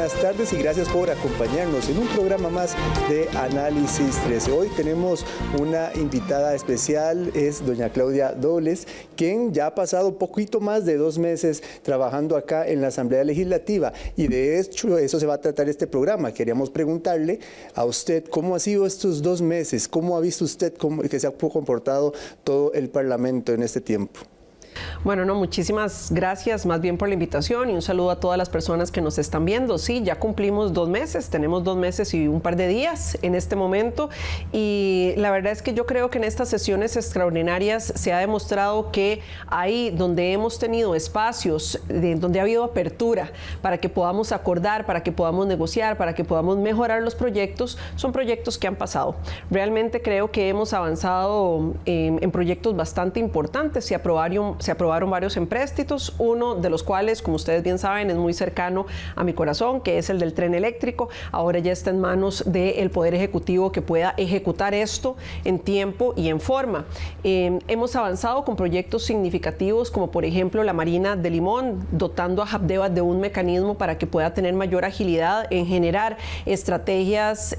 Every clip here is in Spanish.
buenas tardes y gracias por acompañarnos en un programa más de Análisis 13. Hoy tenemos una invitada especial, es doña Claudia Dobles, quien ya ha pasado un poquito más de 2 meses trabajando acá en la Asamblea Legislativa, y de hecho eso se va a tratar este programa. Queríamos preguntarle a usted cómo ha sido estos 2 meses, cómo ha visto usted que se ha comportado todo el Parlamento en este tiempo. Bueno, no, muchísimas gracias más bien por la invitación y un saludo a todas las personas que nos están viendo. Sí, ya cumplimos 2 meses, tenemos 2 meses y un par de días en este momento, y la verdad es que yo creo que en estas sesiones extraordinarias se ha demostrado que ahí donde hemos tenido espacios, donde ha habido apertura para que podamos acordar, para que podamos negociar, para que podamos mejorar los proyectos, son proyectos que han pasado. Realmente creo que hemos avanzado en proyectos bastante importantes. Se aprobaron varios empréstitos, uno de los cuales, como ustedes bien saben, es muy cercano a mi corazón, que es el del tren eléctrico. Ahora ya está en manos del Poder Ejecutivo que pueda ejecutar esto en tiempo y en forma. Hemos avanzado con proyectos significativos, como por ejemplo la Marina de Limón, dotando a Habdeba de un mecanismo para que pueda tener mayor agilidad en generar estrategias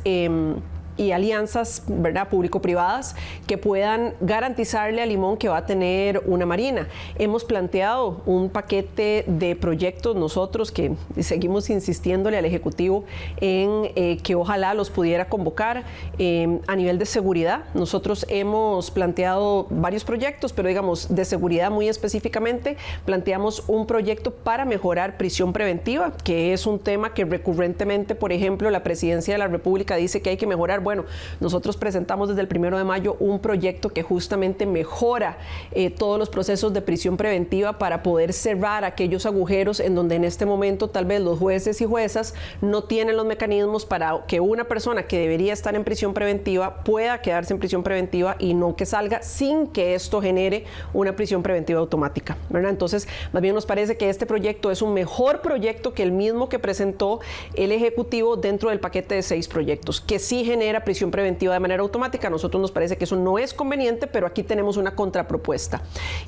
y alianzas, ¿verdad?, público-privadas que puedan garantizarle a Limón que va a tener una marina. Hemos planteado un paquete de proyectos nosotros que seguimos insistiéndole al Ejecutivo en que ojalá los pudiera convocar a nivel de seguridad. Nosotros hemos planteado varios proyectos, pero digamos de seguridad muy específicamente planteamos un proyecto para mejorar prisión preventiva, que es un tema que recurrentemente, por ejemplo, la Presidencia de la República dice que hay que mejorar. Bueno, nosotros presentamos desde el 1 de mayo un proyecto que justamente mejora todos los procesos de prisión preventiva para poder cerrar aquellos agujeros en donde en este momento tal vez los jueces y juezas no tienen los mecanismos para que una persona que debería estar en prisión preventiva pueda quedarse en prisión preventiva y no que salga sin que esto genere una prisión preventiva automática, ¿verdad? Entonces, más bien nos parece que este proyecto es un mejor proyecto que el mismo que presentó el Ejecutivo dentro del paquete de 6 proyectos, que sí genera prisión preventiva de manera automática. A nosotros nos parece que eso no es conveniente, pero aquí tenemos una contrapropuesta.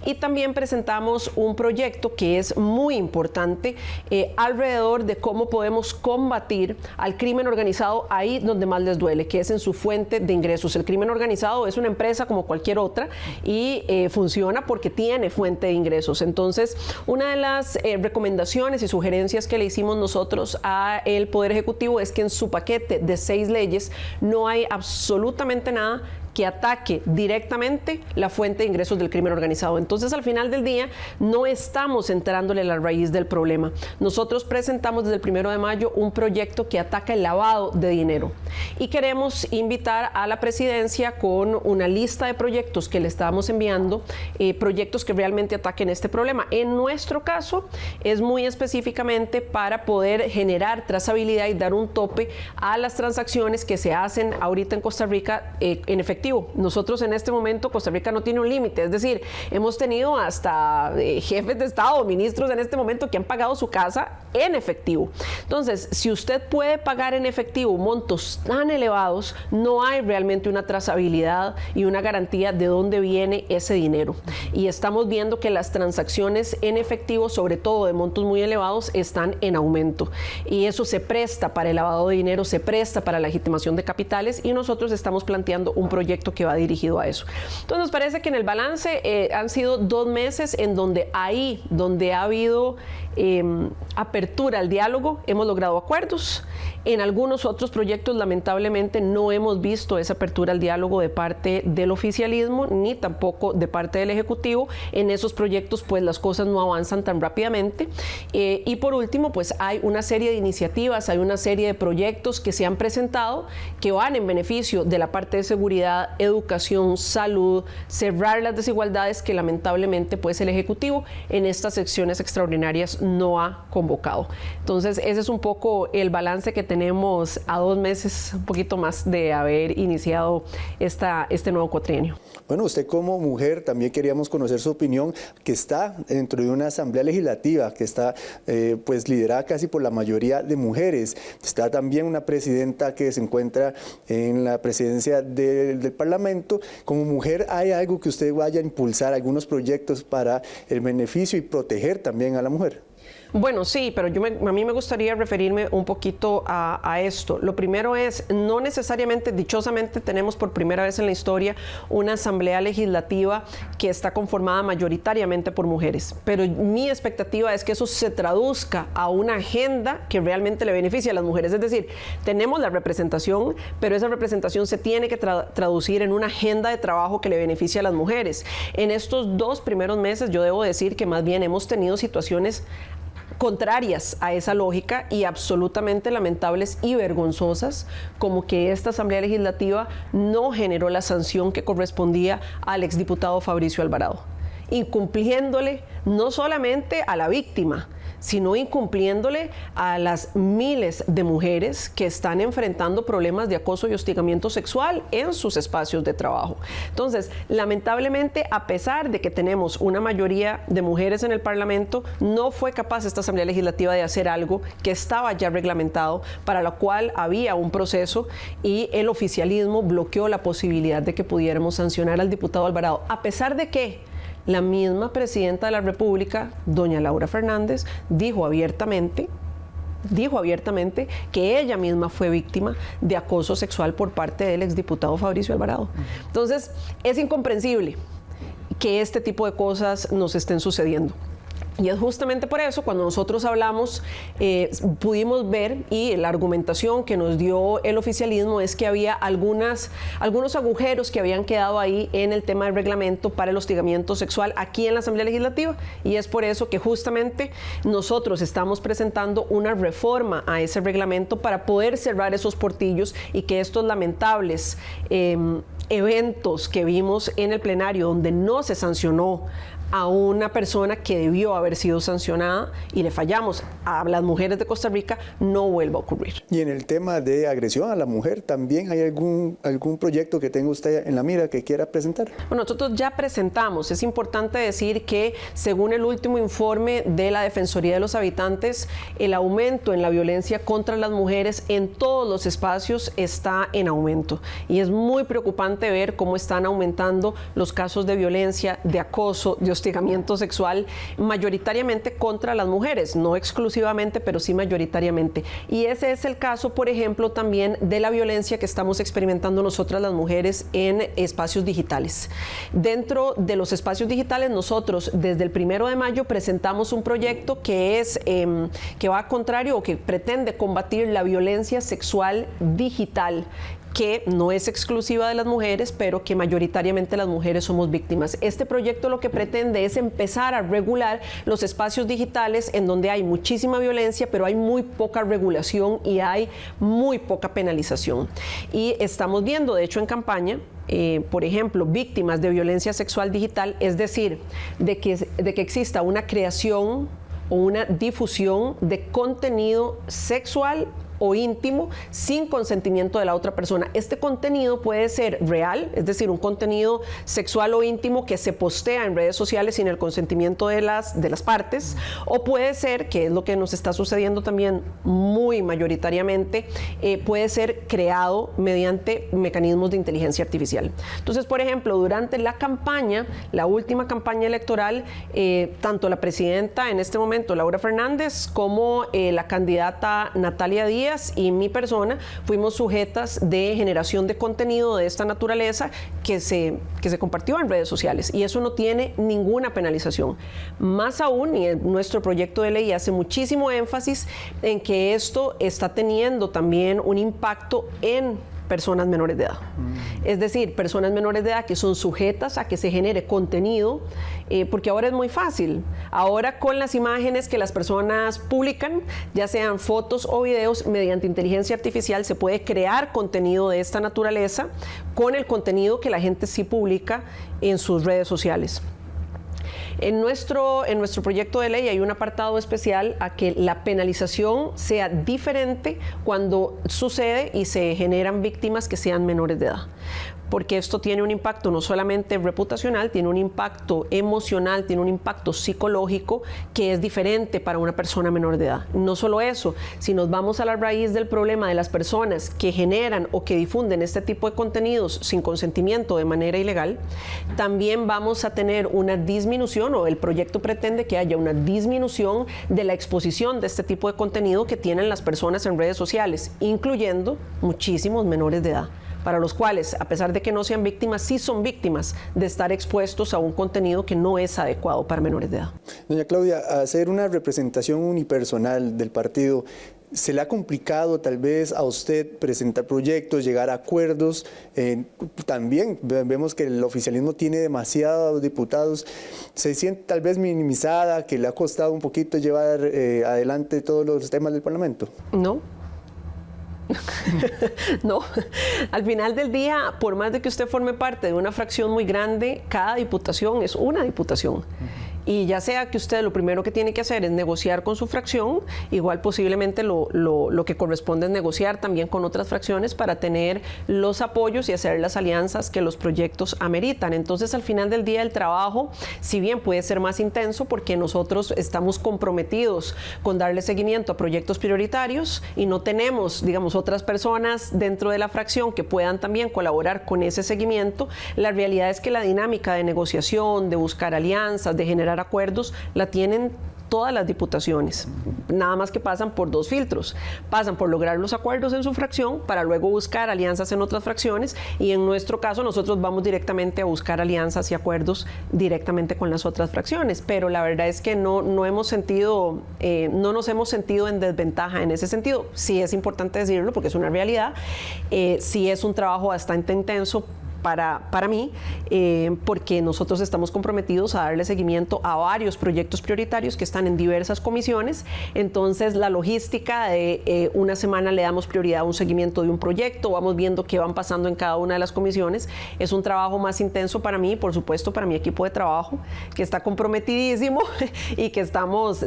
Y también presentamos un proyecto que es muy importante alrededor de cómo podemos combatir al crimen organizado ahí donde más les duele, que es en su fuente de ingresos. El crimen organizado es una empresa como cualquier otra y funciona porque tiene fuente de ingresos. Entonces, una de las recomendaciones y sugerencias que le hicimos nosotros al Poder Ejecutivo es que en su paquete de 6 leyes no hay absolutamente nada que ataque directamente la fuente de ingresos del crimen organizado. Entonces, al final del día, no estamos entrándole a la raíz del problema. Nosotros presentamos desde el 1 de mayo un proyecto que ataca el lavado de dinero y queremos invitar a la presidencia con una lista de proyectos que le estamos enviando, proyectos que realmente ataquen este problema. En nuestro caso, es muy específicamente para poder generar trazabilidad y dar un tope a las transacciones que se hacen ahorita en Costa Rica en efectivo. Nosotros en este momento, Costa Rica no tiene un límite, es decir, hemos tenido hasta jefes de Estado, ministros en este momento que han pagado su casa en efectivo. Entonces, si usted puede pagar en efectivo montos tan elevados, no hay realmente una trazabilidad y una garantía de dónde viene ese dinero. Y estamos viendo que las transacciones en efectivo, sobre todo de montos muy elevados, están en aumento. Y eso se presta para el lavado de dinero, se presta para la legitimación de capitales, y nosotros estamos planteando un proyecto que va dirigido a eso. Entonces, nos parece que en el balance han sido 2 meses en donde ahí donde ha habido apertura al diálogo, hemos logrado acuerdos. En algunos otros proyectos, lamentablemente, no hemos visto esa apertura al diálogo de parte del oficialismo, ni tampoco de parte del Ejecutivo. En esos proyectos, pues, las cosas no avanzan tan rápidamente. Y por último, pues, hay una serie de iniciativas, hay una serie de proyectos que se han presentado que van en beneficio de la parte de seguridad, educación, salud, cerrar las desigualdades que lamentablemente, pues, el Ejecutivo en estas secciones extraordinarias no ha convocado. Entonces, ese es un poco el balance que tenemos a 2 meses, un poquito más de haber iniciado este nuevo cuatrienio. Bueno, usted como mujer también queríamos conocer su opinión, que está dentro de una asamblea legislativa que está pues liderada casi por la mayoría de mujeres. Está también una presidenta que se encuentra en la presidencia del Parlamento. Como mujer, ¿hay algo que usted vaya a impulsar, algunos proyectos para el beneficio y proteger también a la mujer? Bueno, sí, pero a mí me gustaría referirme un poquito a esto. Lo primero es, no necesariamente, dichosamente, tenemos por primera vez en la historia una asamblea legislativa que está conformada mayoritariamente por mujeres, pero mi expectativa es que eso se traduzca a una agenda que realmente le beneficie a las mujeres. Es decir, tenemos la representación, pero esa representación se tiene que traducir en una agenda de trabajo que le beneficie a las mujeres. En estos 2 primeros meses, yo debo decir que más bien hemos tenido situaciones contrarias a esa lógica y absolutamente lamentables y vergonzosas, como que esta Asamblea Legislativa no generó la sanción que correspondía al exdiputado Fabricio Alvarado, incumpliéndole no solamente a la víctima, sino incumpliéndole a las miles de mujeres que están enfrentando problemas de acoso y hostigamiento sexual en sus espacios de trabajo. Entonces, lamentablemente, a pesar de que tenemos una mayoría de mujeres en el Parlamento, no fue capaz esta Asamblea Legislativa de hacer algo que estaba ya reglamentado, para lo cual había un proceso, y el oficialismo bloqueó la posibilidad de que pudiéramos sancionar al diputado Alvarado, a pesar de que la misma presidenta de la República, doña Laura Fernández, dijo abiertamente que ella misma fue víctima de acoso sexual por parte del exdiputado Fabricio Alvarado. Entonces, es incomprensible que este tipo de cosas nos estén sucediendo. Y es justamente por eso, cuando nosotros hablamos, pudimos ver, y la argumentación que nos dio el oficialismo es que había algunos agujeros que habían quedado ahí en el tema del reglamento para el hostigamiento sexual aquí en la Asamblea Legislativa, y es por eso que justamente nosotros estamos presentando una reforma a ese reglamento para poder cerrar esos portillos y que estos lamentables eventos que vimos en el plenario, donde no se sancionó a una persona que debió haber sido sancionada y le fallamos a las mujeres de Costa Rica, no vuelva a ocurrir. Y en el tema de agresión a la mujer, ¿también hay algún proyecto que tenga usted en la mira que quiera presentar? Bueno, nosotros ya presentamos. Es importante decir que, según el último informe de la Defensoría de los Habitantes, el aumento en la violencia contra las mujeres en todos los espacios está en aumento. Y es muy preocupante ver cómo están aumentando los casos de violencia, de acoso, de hostigamiento sexual, mayoritariamente contra las mujeres, no exclusivamente, pero sí mayoritariamente. Y ese es el caso, por ejemplo, también de la violencia que estamos experimentando nosotras las mujeres en espacios digitales. Dentro de los espacios digitales, nosotros desde el 1 de mayo presentamos un proyecto que va contrario o que pretende combatir la violencia sexual digital, que no es exclusiva de las mujeres, pero que mayoritariamente las mujeres somos víctimas. Este proyecto lo que pretende es empezar a regular los espacios digitales en donde hay muchísima violencia, pero hay muy poca regulación y hay muy poca penalización. Y estamos viendo, de hecho, en campaña, por ejemplo, víctimas de violencia sexual digital, es decir, de que exista una creación o una difusión de contenido sexual o íntimo sin consentimiento de la otra persona. Este contenido puede ser real, es decir, un contenido sexual o íntimo que se postea en redes sociales sin el consentimiento de las partes, o puede ser, que es lo que nos está sucediendo también muy mayoritariamente, puede ser creado mediante mecanismos de inteligencia artificial. Entonces, por ejemplo, durante la campaña, la última campaña electoral, tanto la presidenta en este momento, Laura Fernández, como la candidata Natalia Díaz y mi persona fuimos sujetas de generación de contenido de esta naturaleza que se compartió en redes sociales, y eso no tiene ninguna penalización. Más aún, y nuestro proyecto de ley hace muchísimo énfasis en que esto está teniendo también un impacto en personas menores de edad. Es decir, personas menores de edad que son sujetas a que se genere contenido, porque ahora es muy fácil. Ahora, con las imágenes que las personas publican, ya sean fotos o videos, mediante inteligencia artificial se puede crear contenido de esta naturaleza con el contenido que la gente sí publica en sus redes sociales. En nuestro proyecto de ley hay un apartado especial a que la penalización sea diferente cuando sucede y se generan víctimas que sean menores de edad. porque esto tiene un impacto no solamente reputacional, tiene un impacto emocional, tiene un impacto psicológico que es diferente para una persona menor de edad. No solo eso, si nos vamos a la raíz del problema de las personas que generan o que difunden este tipo de contenidos sin consentimiento de manera ilegal, también vamos a tener una disminución, o el proyecto pretende que haya una disminución de la exposición de este tipo de contenido que tienen las personas en redes sociales, incluyendo muchísimos menores de edad, para los cuales, a pesar de que no sean víctimas, sí son víctimas de estar expuestos a un contenido que no es adecuado para menores de edad. Doña Claudia, hacer una representación unipersonal del partido, ¿se le ha complicado tal vez a usted presentar proyectos, llegar a acuerdos? También vemos que el oficialismo tiene demasiados diputados. ¿Se siente tal vez minimizada, que le ha costado un poquito llevar adelante todos los temas del Parlamento? No. No, al final del día, por más de que usted forme parte de una fracción muy grande, cada diputación es una diputación. Y ya sea que usted lo primero que tiene que hacer es negociar con su fracción, igual posiblemente lo que corresponde es negociar también con otras fracciones para tener los apoyos y hacer las alianzas que los proyectos ameritan. Entonces, al final del día, el trabajo, si bien puede ser más intenso, porque nosotros estamos comprometidos con darle seguimiento a proyectos prioritarios y no tenemos, digamos, otras personas dentro de la fracción que puedan también colaborar con ese seguimiento, la realidad es que la dinámica de negociación, de buscar alianzas, de generar acuerdos, la tienen todas las diputaciones, nada más que pasan por dos filtros. Pasan por lograr los acuerdos en su fracción para luego buscar alianzas en otras fracciones, y en nuestro caso nosotros vamos directamente a buscar alianzas y acuerdos directamente con las otras fracciones, pero la verdad es que no nos hemos sentido en desventaja en ese sentido. Sí es importante decirlo porque es una realidad, sí es un trabajo bastante intenso para mí, porque nosotros estamos comprometidos a darle seguimiento a varios proyectos prioritarios que están en diversas comisiones. Entonces, la logística de una semana le damos prioridad a un seguimiento de un proyecto, vamos viendo qué van pasando en cada una de las comisiones. Es un trabajo más intenso para mí, por supuesto, para mi equipo de trabajo, que está comprometidísimo y que estamos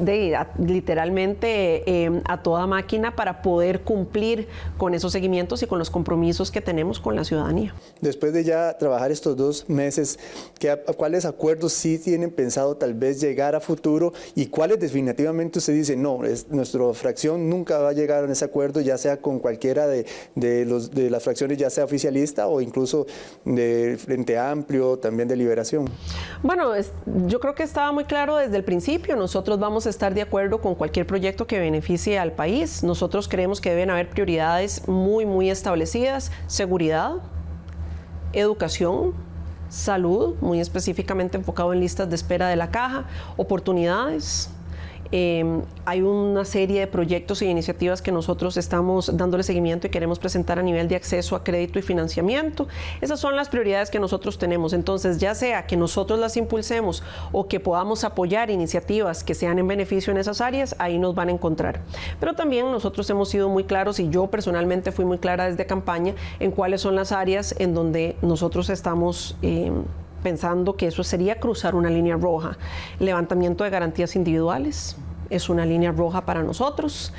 literalmente a toda máquina para poder cumplir con esos seguimientos y con los compromisos que tenemos con la ciudadanía. Después de ya trabajar estos 2 meses, ¿cuáles acuerdos sí tienen pensado tal vez llegar a futuro y cuáles definitivamente usted dice, no, nuestra fracción nunca va a llegar a ese acuerdo, ya sea con cualquiera de las fracciones, ya sea oficialista o incluso de Frente Amplio, también de Liberación? Bueno, yo creo que estaba muy claro desde el principio. Nosotros vamos a estar de acuerdo con cualquier proyecto que beneficie al país. Nosotros creemos que deben haber prioridades muy establecidas: seguridad, educación, salud, muy específicamente enfocado en listas de espera de la caja, oportunidades. Hay una serie de proyectos e iniciativas que nosotros estamos dándole seguimiento y queremos presentar a nivel de acceso a crédito y financiamiento. Esas son las prioridades que nosotros tenemos. Entonces, ya sea que nosotros las impulsemos o que podamos apoyar iniciativas que sean en beneficio en esas áreas, ahí nos van a encontrar. Pero también nosotros hemos sido muy claros, y yo personalmente fui muy clara desde campaña, en cuáles son las áreas en donde nosotros estamos pensando que eso sería cruzar una línea roja. Levantamiento de garantías individuales es una línea roja para nosotros.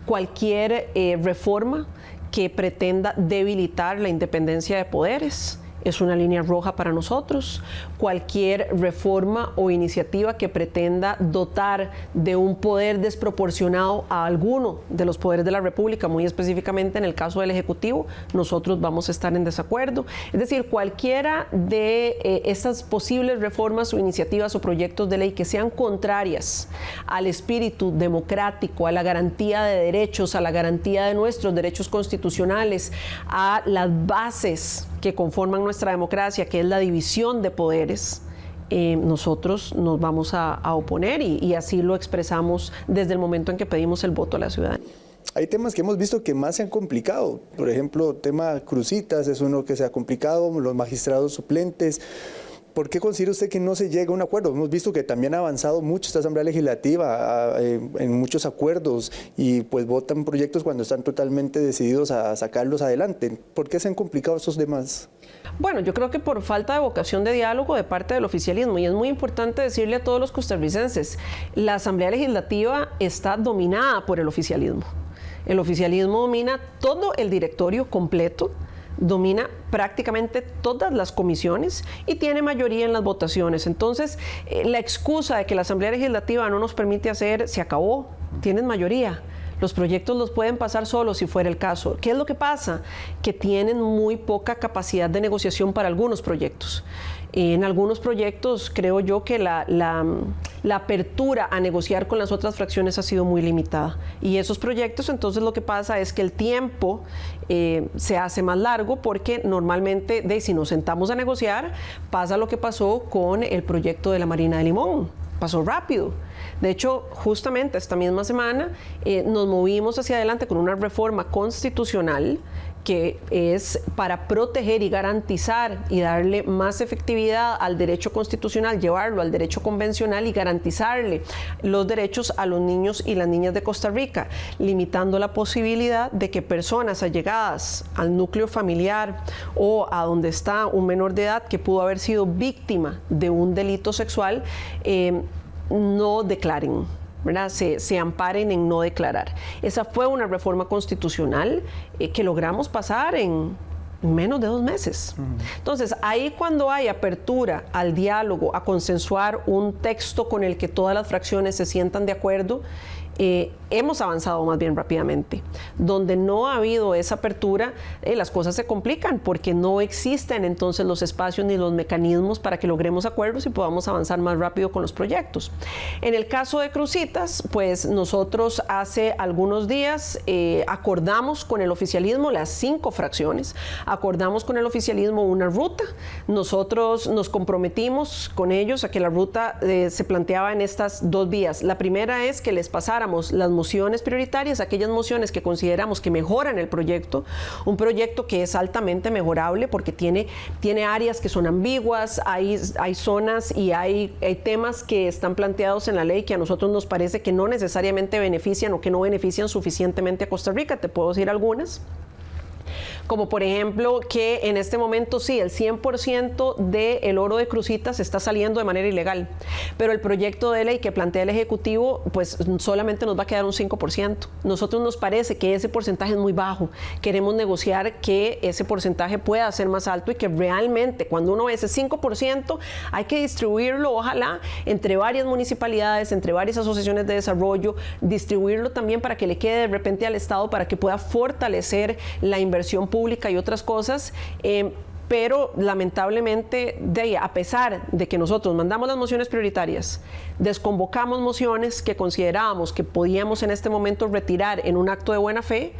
Cualquier reforma que pretenda debilitar la independencia de poderes es una línea roja para nosotros. Cualquier reforma o iniciativa que pretenda dotar de un poder desproporcionado a alguno de los poderes de la República, muy específicamente en el caso del Ejecutivo, nosotros vamos a estar en desacuerdo. Es decir, cualquiera de estas posibles reformas o iniciativas o proyectos de ley que sean contrarias al espíritu democrático, a la garantía de derechos, a la garantía de nuestros derechos constitucionales, a las bases que conforman nuestra democracia, que es la división de poderes, nosotros nos vamos a oponer, y así lo expresamos desde el momento en que pedimos el voto a la ciudadanía. Hay temas que hemos visto que más se han complicado. Por ejemplo, tema Cruzitas es uno que se ha complicado, los magistrados suplentes. ¿Por qué considera usted que no se llega a un acuerdo? Hemos visto que también ha avanzado mucho esta Asamblea Legislativa en muchos acuerdos, y pues votan proyectos cuando están totalmente decididos a sacarlos adelante. ¿Por qué se han complicado estos temas? Bueno, yo creo que por falta de vocación de diálogo de parte del oficialismo, y es muy importante decirle a todos los costarricenses, la Asamblea Legislativa está dominada por el oficialismo. El oficialismo domina todo el directorio completo domina prácticamente todas las comisiones y tiene mayoría en las votaciones. Entonces, la excusa de que la Asamblea Legislativa no nos permite hacer, se acabó, tienen mayoría. Los proyectos los pueden pasar solos si fuera el caso. ¿Qué es lo que pasa? Que tienen muy poca capacidad de negociación para algunos proyectos. En algunos proyectos creo yo que la apertura a negociar con las otras fracciones ha sido muy limitada. Y esos proyectos, entonces lo que pasa es que el tiempo se hace más largo porque normalmente, si nos sentamos a negociar, pasa lo que pasó con el proyecto de la Marina de Limón. Pasó rápido. De hecho, justamente esta misma semana nos movimos hacia adelante con una reforma constitucional que es para proteger y garantizar y darle más efectividad al derecho constitucional, llevarlo al derecho convencional y garantizarle los derechos a los niños y las niñas de Costa Rica, limitando la posibilidad de que personas allegadas al núcleo familiar o a donde está un menor de edad que pudo haber sido víctima de un delito sexual no declaren, ¿verdad? Se amparen en no declarar. Esa fue una reforma constitucional que logramos pasar en menos de 2 meses. Entonces, ahí cuando hay apertura al diálogo, a consensuar un texto con el que todas las fracciones se sientan de acuerdo, hemos avanzado más bien rápidamente. Donde no ha habido esa apertura, las cosas se complican porque no existen entonces los espacios ni los mecanismos para que logremos acuerdos y podamos avanzar más rápido con los proyectos. En el caso de Cruzitas, pues nosotros hace algunos días acordamos con el oficialismo, las 5 fracciones, acordamos con el oficialismo una ruta. Nosotros nos comprometimos con ellos a que la ruta se planteaba en estas 2 vías. La primera es que les pasáramos las mociones prioritarias, aquellas mociones que consideramos que mejoran el proyecto, un proyecto que es altamente mejorable porque tiene áreas que son ambiguas, hay zonas y hay temas que están planteados en la ley que a nosotros nos parece que no necesariamente benefician o que no benefician suficientemente a Costa Rica. Te puedo decir algunas. Como por ejemplo que en este momento sí, el 100% del oro de Cruzitas está saliendo de manera ilegal, pero el proyecto de ley que plantea el Ejecutivo pues solamente nos va a quedar un 5%. Nosotros nos parece que ese porcentaje es muy bajo. Queremos negociar que ese porcentaje pueda ser más alto y que realmente cuando uno ve ese 5% hay que distribuirlo ojalá entre varias municipalidades, entre varias asociaciones de desarrollo, distribuirlo también para que le quede de repente al Estado para que pueda fortalecer la inversión pública y otras cosas, pero lamentablemente a pesar de que nosotros mandamos las mociones prioritarias, desconvocamos mociones que considerábamos que podíamos en este momento retirar en un acto de buena fe,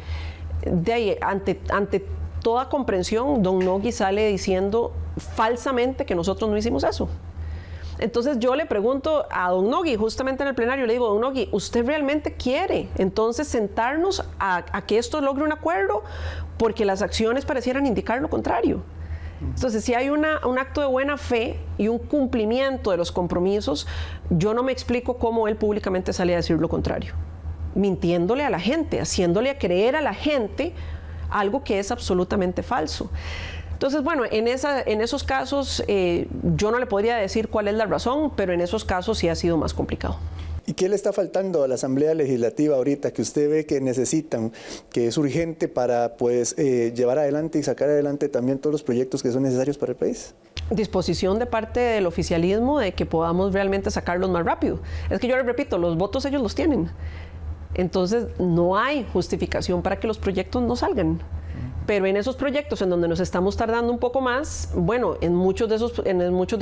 ante toda comprensión, don Nogui sale diciendo falsamente que nosotros no hicimos eso. Entonces yo le pregunto a don Nogui, justamente en el plenario, le digo, don Nogui, ¿usted realmente quiere entonces sentarnos a que esto logre un acuerdo? Porque las acciones parecieran indicar lo contrario. Entonces, si hay un acto de buena fe y un cumplimiento de los compromisos, yo no me explico cómo él públicamente sale a decir lo contrario, mintiéndole a la gente, haciéndole creer a la gente algo que es absolutamente falso. Entonces, bueno, en esos casos yo no le podría decir cuál es la razón, pero en esos casos sí ha sido más complicado. ¿Y qué le está faltando a la Asamblea Legislativa ahorita que usted ve que necesitan, que es urgente para pues llevar adelante y sacar adelante también todos los proyectos que son necesarios para el país? Disposición de parte del oficialismo de que podamos realmente sacarlos más rápido. Es que yo les repito, los votos ellos los tienen. Entonces no hay justificación para que los proyectos no salgan. Pero en esos proyectos en donde nos estamos tardando un poco más, bueno, en muchos de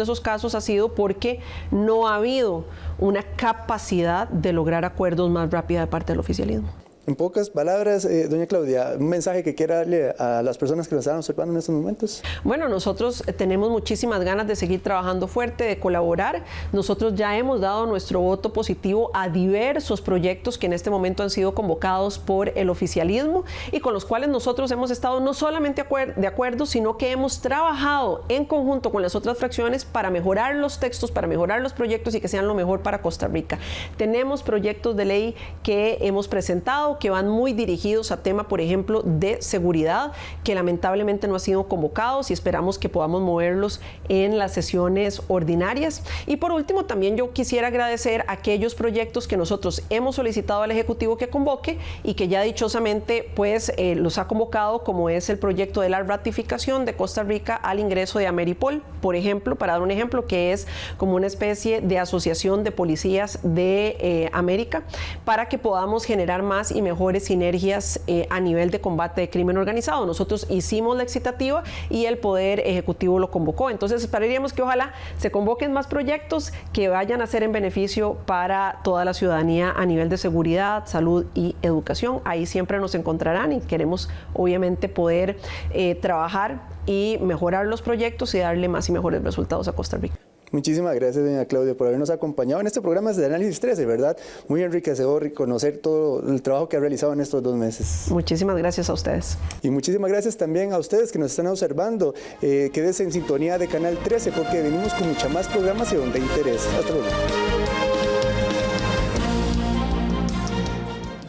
esos casos ha sido porque no ha habido una capacidad de lograr acuerdos más rápida de parte del oficialismo. En pocas palabras, doña Claudia, un mensaje que quiera darle a las personas que nos están observando en estos momentos. Bueno, nosotros tenemos muchísimas ganas de seguir trabajando fuerte, de colaborar. Nosotros ya hemos dado nuestro voto positivo a diversos proyectos que en este momento han sido convocados por el oficialismo y con los cuales nosotros hemos estado no solamente de acuerdo, sino que hemos trabajado en conjunto con las otras fracciones para mejorar los textos, para mejorar los proyectos y que sean lo mejor para Costa Rica. Tenemos proyectos de ley que hemos presentado, que van muy dirigidos a tema, por ejemplo, de seguridad, que lamentablemente no han sido convocados y esperamos que podamos moverlos en las sesiones ordinarias. Y por último, también yo quisiera agradecer aquellos proyectos que nosotros hemos solicitado al Ejecutivo que convoque y que ya dichosamente pues los ha convocado, como es el proyecto de la ratificación de Costa Rica al ingreso de Ameripol, por ejemplo, para dar un ejemplo, que es como una especie de asociación de policías de América, para que podamos generar más y mejores sinergias a nivel de combate de crimen organizado. Nosotros hicimos la excitativa y el Poder Ejecutivo lo convocó. Entonces esperaríamos que ojalá se convoquen más proyectos que vayan a ser en beneficio para toda la ciudadanía a nivel de seguridad, salud y educación. Ahí siempre nos encontrarán y queremos obviamente poder trabajar y mejorar los proyectos y darle más y mejores resultados a Costa Rica. Muchísimas gracias, doña Claudia, por habernos acompañado en este programa de Análisis 13, ¿verdad? Muy enriquecedor conocer todo el trabajo que ha realizado en estos 2 meses. Muchísimas gracias a ustedes. Y muchísimas gracias también a ustedes que nos están observando. Quédense en sintonía de Canal 13 porque venimos con mucha más programación de interés. Hasta luego.